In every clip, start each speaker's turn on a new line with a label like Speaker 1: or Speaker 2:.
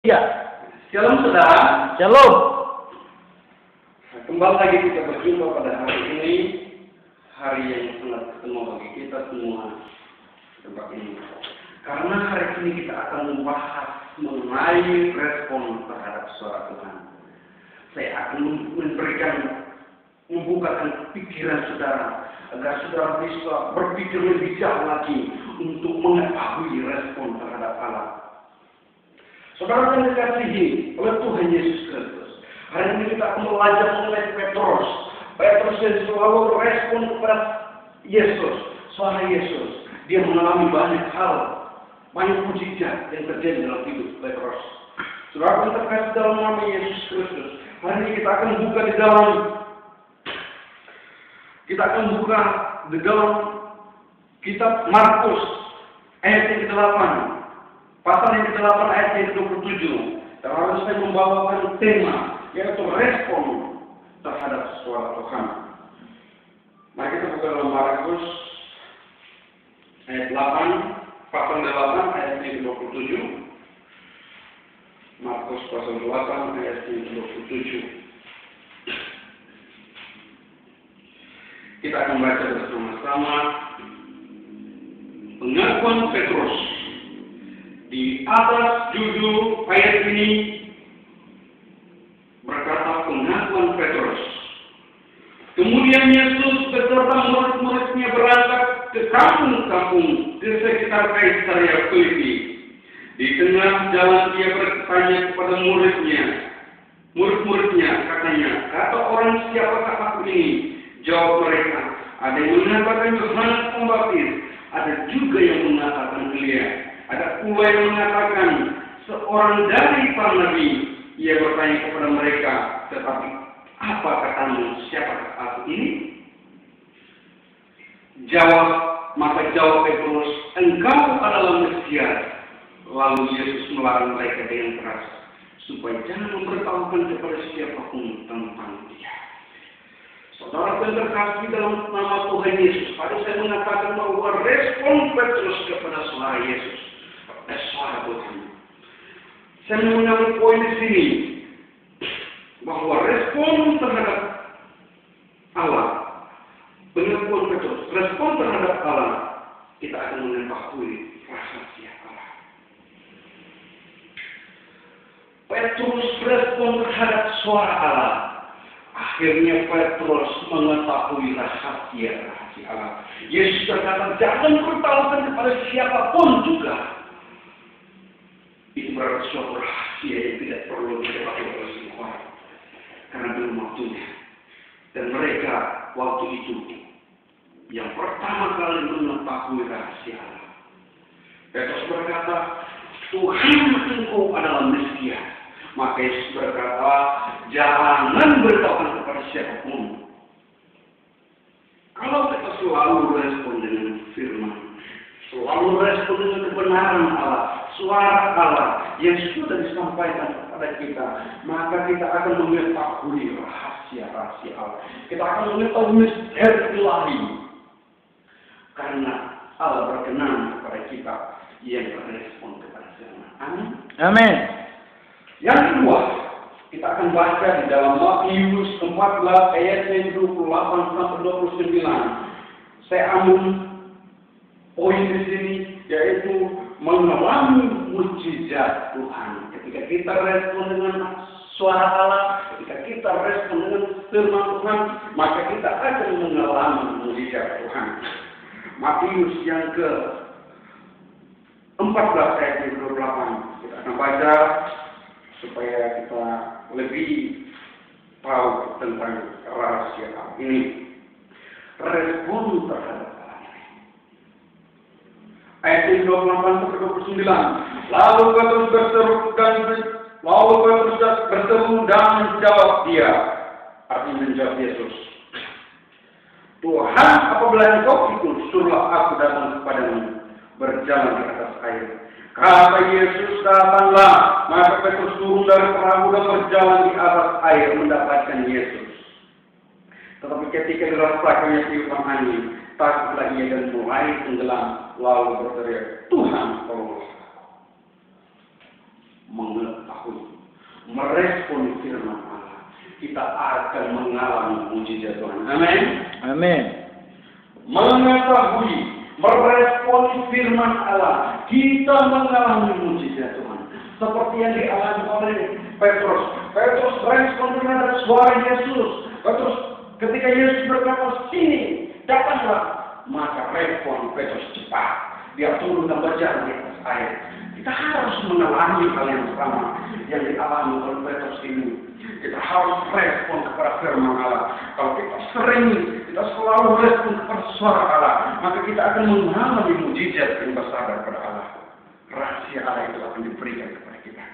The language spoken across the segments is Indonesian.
Speaker 1: Ya,
Speaker 2: Shalom saudara.
Speaker 1: shalom.
Speaker 2: Kembali lagi kita berjumpa pada hari ini, hari yang sangat ketemu bagi kita semua di tempat ini. Karena hari ini kita akan membahas mengenai respon terhadap suara Tuhan. Saya akan membukakan pikiran saudara agar saudara bisa berpikir lebih jauh lagi untuk mengetahui respon terhadap Allah. Saudara yang dikasihi oleh Tuhan Yesus Kristus, hari ini kita akan belajar mengenai Petrus. Petrus yang selalu respon kepada Yesus, suara Yesus. Dia mengalami banyak hal, banyak mujizat yang terjadi dalam hidup Petrus. Saudara yang terkasih dalam nama Yesus Kristus, hari ini kita akan buka di dalam kitab Markus ayat yang ke-8. Pasal yang ke-8 ayat yang ke-27. Dan lalu saya membawakan tema yaitu respon terhadap suara Tuhan. Mari kita buka dalam Markus ayat 8, pasal 8 ayat yang ke-27. Markus pasal 8 ayat yang ke-27. Kita akan baca bersama-sama pengakuan Petrus. Di atas judul ayat ini berkata pengakuan Petrus. Kemudian Yesus beserta murid-muridnya berangkat ke kampung-kampung di sekitar Kaisarea Filipi. Di tengah jalan dia bertanya kepada murid-muridnya katanya, kata orang siapakah aku ini? Jawab mereka, ada yang mengatakan Yohanes Pembaptis, ada juga yang mengatakan Elia. Ada pula yang mengatakan seorang dari para nabi. Ia bertanya kepada mereka, tetapi apa katamu, siapakah aku ini? Maka jawab Petrus, engkau adalah Mesias. Lalu Yesus melarang mereka dengan keras supaya jangan memberitahukan kepada siapapun tentang dia. Saudara yang terkasih dalam nama Tuhan Yesus, pada saya mengatakan bahwa respon Petrus kepada suara Yesus, suara Tuhan. Saya mengambil poin di sini bahwa respon terhadap Allah, pengakuan Petrus, respon terhadap Allah, kita akan mengetahui rahasia Allah. Petrus respon terhadap suara Allah. Akhirnya Petrus mengetahui rahasia Allah. Yesus berkata, jangan beritahukan kepada siapapun juga. Itu berarti suatu rahasia yang tidak perlu diketahui oleh semua orang. Karena belum waktunya. Dan mereka waktu itu yang pertama kali mengetahui rahasia Allah. Petrus berkata, Tuhan engkau adalah Mesias. Maka Yesus berkata, jangan beritahukan kepada siapapun. Kalau kita selalu respon dengan firman, selalu respon dengan kebenaran Allah, suara Allah yang sudah disampaikan kepada kita, maka kita akan mengetahui rahasia-rahasia Allah. Kita akan mengetahui misteri ilahi. Karena Allah berkenan kepada kita yang berespon kepada firman. Amin.
Speaker 1: Amin.
Speaker 2: Yang kedua, kita akan baca di dalam Matius 14 ayat 28 sampai 29. Saya ambil poin di sini yaitu mengalami mujizat Tuhan. Ketika kita respon dengan suara Allah, ketika kita respon dengan firman Tuhan, maka kita akan mengalami mujizat Tuhan. Matius yang ke 14 ayat 28 kita akan baca supaya kita lebih tahu tentang rahasia ini. Respon terhadap Allah. Ayat 28 sampai 29. Lalu Petrus berseru dan menjawab dia. Artinya menjawab Yesus. Tuhan, apabila engkau ikut, suruhlah aku datang kepadamu berjalan di atas air. Kata Yesus, datanglah. Maka Petrus turun dari perahu dan berjalan di atas air mendapatkan Yesus. Tetapi ketika dirasakannya tiupan angin, takutlah ia dan mulai tenggelam, lalu berteriak, Tuhan tolonglah. mengetahui, merespon firman Allah, kita akan mengalami mujizat Tuhan. Amin.
Speaker 1: Amin.
Speaker 2: Mengetahui, merespon firman Allah, kita mengalami mujizat Tuhan. Seperti yang dialami oleh Petrus. Petrus respon terhadap suara Yesus. Petrus ketika Yesus berkata, "Sini, datanglah," maka respon Petrus cepat. Dia turun dan berjalan di atas air. Kita harus mengalami hal yang sama yang dialami oleh Petrus ini. Kita harus respon kepada firman Allah. Kalau kita selalu respon kepada suara Allah, maka kita akan mengalami mujizat yang besar daripada Allah. Rahasia Allah itu akan diberikan kepada kita,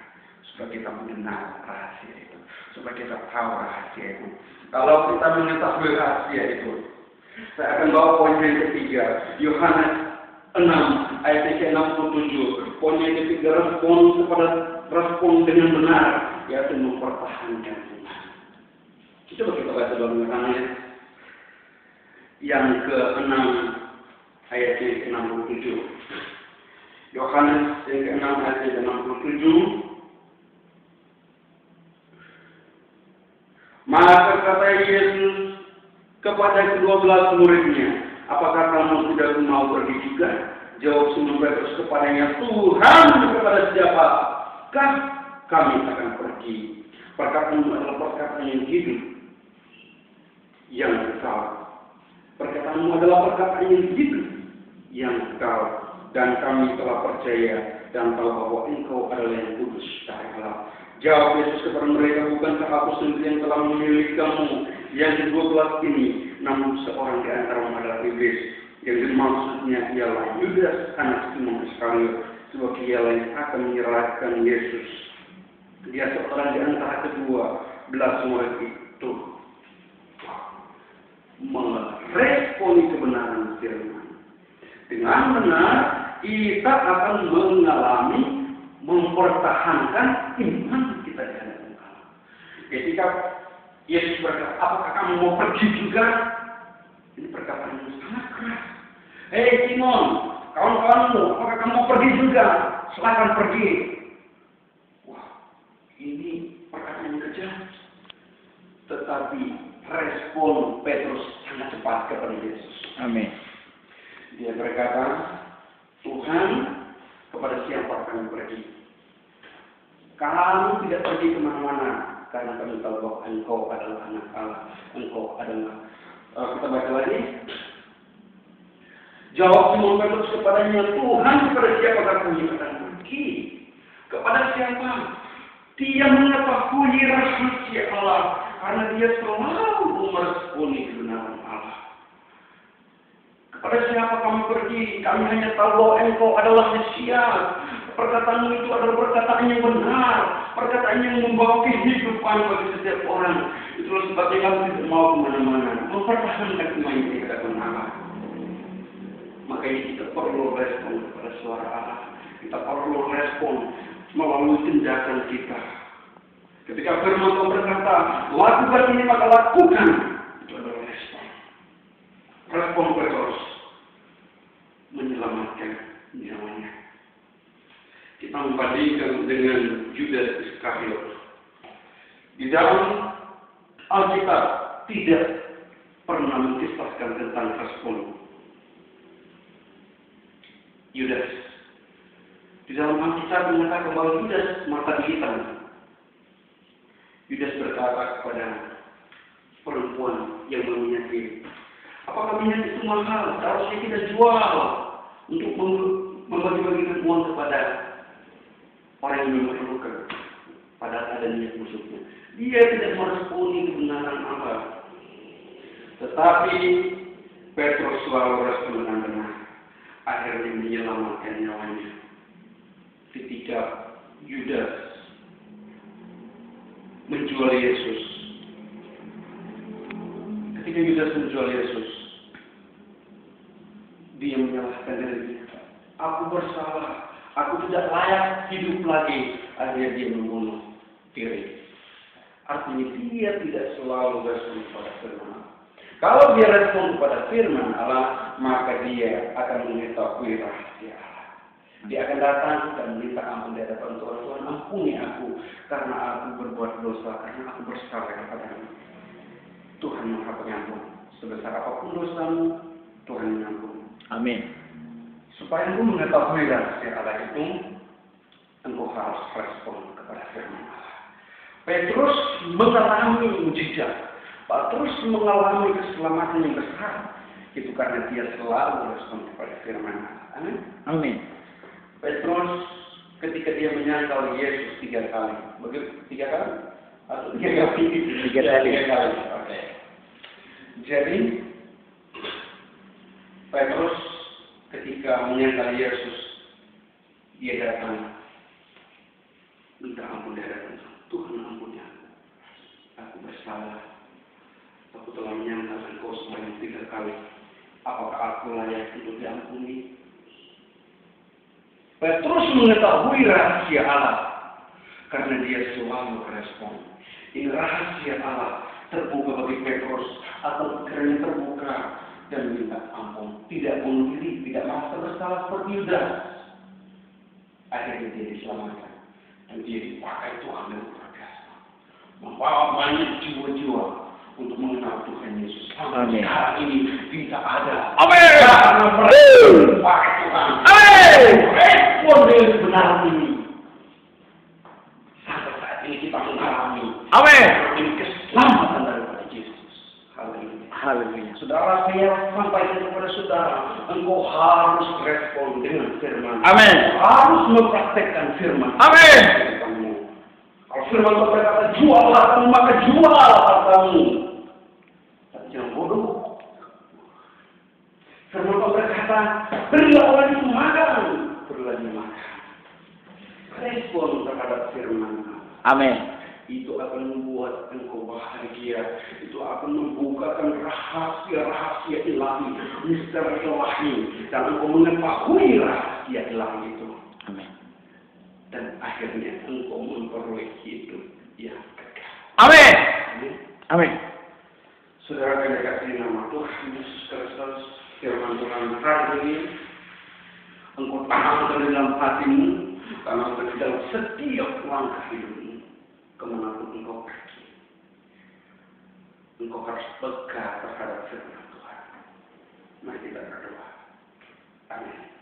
Speaker 2: supaya kita mengenal rahasia itu, supaya kita tahu rahasia itu. Kalau kita mengetahui rahasia itu, saya akan bawa poin yang ketiga, Yohanes 6 ayat 67. Poin yang ketiga, respon dengan benar, yaitu mempertahankan iman. Coba kita baca dalam Yohanes yang ke-6 ayat yang ke-67. Yohanes yang ke-6 ayat yang ke-67. Maka kata Yesus kepada ke-12 muridnya, "Apakah kamu tidak mau pergi juga?" Jawab Simon Petrus kepadanya, "Tuhan, kepada siapakah kami akan pergi? Perkataanmu adalah perkataan yang hidup, yang kekal. Perkataanmu adalah perkataan yang hidup, yang kekal. Dan kami telah percaya dan tahu bahwa Engkau adalah yang kudus dari Allah." Jawab Yesus kepada mereka, "Bukankah aku sendiri yang telah memilih kamu yang ke-12 ini? Namun seorang di antara adalah iblis." Yang dimaksudnya ialah Yudas, anak Simon Iskariot, sebab dialah yang akan menyerahkan Yesus. Dia seorang di antara ke-12 murid itu meresponi kebenaran firman. Dengan benar, kita akan mengalami, mempertahankan iman kita di hadapan Allah. Ketika Yesus berkata, "Apakah kamu mau pergi juga?" Ini perkataan yang sangat keras. "Hei Simon, kawan-kawanmu, apakah kamu mau pergi juga? Silakan pergi." Wah, ini perkataan yang kejam. Tetapi respon Petrus sangat cepat kepada Yesus.
Speaker 1: Amin.
Speaker 2: Dia berkata, "Tuhan, kepada siapa kami pergi? Kami tidak pergi kemana-mana, karena kami tahu bahwa Engkau adalah anak Allah. Engkau adalah..." Kita baca lagi. Jawab Simon Petrus kepadanya, "Tuhan, kepada siapa kami akan pergi?" Kepada siapa? Dia mengetahui rahasia Allah, karena dia selalu meresponi kebenaran Allah. Kepada siapa kami pergi? Kami hanya tahu bahwa Engkau adalah Mesias. Perkataanmu itu adalah perkataan yang benar, perkataan yang membawa kehidupan bagi setiap orang. Itulah sebabnya kami tidak mau kemana-mana, mempertahankan iman di hadapan Allah. Makanya kita perlu respon kepada suara Allah. Kita perlu respon melalui tindakan kita. Ketika firman Tuhan berkata, "Lakukan ini maka lakukan," itu adalah respon. Respon Petrus menyelamatkan nyawanya. Kita membandingkan dengan Yudas Iskariot. Di dalam Alkitab tidak pernah mengisahkan tentang respon Yudas. Di dalam Alkitab mengatakan bahwa Yudas mata hitam. Yudas berkata kepada perempuan yang menyakiti, "Apakah minyak itu mahal? Seharusnya kita jual untuk membagi-bagikan uang kepada orang yang memerlukan." Padahal ada niat musuhnya. Dia tidak meresponi kebenaran Allah. Tetapi Petrus selalu respon dengan benar. Akhirnya menyelamatkan nyawanya. Ketika Yudas menjual Yesus. Ketika Yudas menjual Yesus, dia menyalahkan dirinya. "Aku bersalah. Aku tidak layak hidup lagi." Akhirnya dia membunuh diri. Artinya dia tidak selalu respon kepada firman Allah. Kalau dia respon kepada firman Allah, maka dia akan mengetahui rahasia Allah. Dia akan datang dan minta ampun di hadapan Tuhan. Tuhan, ampuni aku karena aku berbuat dosa, karena aku bersalah kepadamu. Tuhan Maha Pengampun. Sebesar apapun dosamu, Tuhan mengampuni.
Speaker 1: Amin.
Speaker 2: Supaya engkau mengetahui rahasia Allah itu, engkau harus respon kepada firman Allah. Petrus mengalami mujizat. Petrus mengalami keselamatan yang besar. Itu karena dia selalu respon kepada firman Allah. Amin.
Speaker 1: Amin.
Speaker 2: Petrus ketika dia menyangkal Yesus 3 kali. Begitu 3 kali? Atau 3 kali?
Speaker 1: 3 kali.
Speaker 2: 3 kali. Oke. Jadi Petrus ketika menyangkal Yesus, dia datang minta ampun dari Tuhan. Tuhan, ampuni aku. Aku bersalah. Aku telah menyangkal Engkau sebanyak 3 kali. Apakah aku layak untuk diampuni? Petrus mengetahui rahasia Allah karena dia selalu merespon. Ini rahasia Allah terbuka bagi Petrus atau pikirannya terbuka dan minta ampun, tidak bunuh diri, tidak merasa bersalah seperti Yudas. Akhirnya dia diselamatkan dan dia dipakai Tuhan dengan luar biasa, membawa banyak jiwa-jiwa untuk mengenal Tuhan Yesus.
Speaker 1: Amin.
Speaker 2: Sekarang ini kita ada.
Speaker 1: Amin.
Speaker 2: Karena mereka pakai Tuhan.
Speaker 1: Amin.
Speaker 2: Respon dengan benar ini. Sampai saat ini kita mengalami.
Speaker 1: Amin.
Speaker 2: Ini keselamatan daripada Yesus. Haleluya.
Speaker 1: Haleluya.
Speaker 2: Saudara, saya sampaikan kepada saudara, engkau harus respon dengan firman.
Speaker 1: Amin.
Speaker 2: Harus mempraktekkan firman.
Speaker 1: Amin.
Speaker 2: Kalau firman Tuhan berkata, juallah kamu, maka jual hartamu. Tapi jangan bodoh. Firman Tuhan berkata, berilah orang itu makan. Berilah dia makan. Respon terhadap firman.
Speaker 1: Amin.
Speaker 2: Itu akan membuat engkau bahagia. Itu akan membukakan rahasia-rahasia ilahi, misteri ilahi, dan engkau mengetahui rahasia ilahi itu.
Speaker 1: Amin.
Speaker 2: Dan akhirnya engkau memperoleh hidup yang kekal.
Speaker 1: Amin.
Speaker 2: Amin.
Speaker 1: Amin.
Speaker 2: Saudara yang dikasihi nama Tuhan Yesus Kristus, firman Tuhan hari ini engkau tanamkan dalam hatimu, tanamkan di dalam setiap langkah hidupmu, kemanapun engkau pergi. Engkau harus peka terhadap firman Tuhan. Mari kita berdoa. Amin.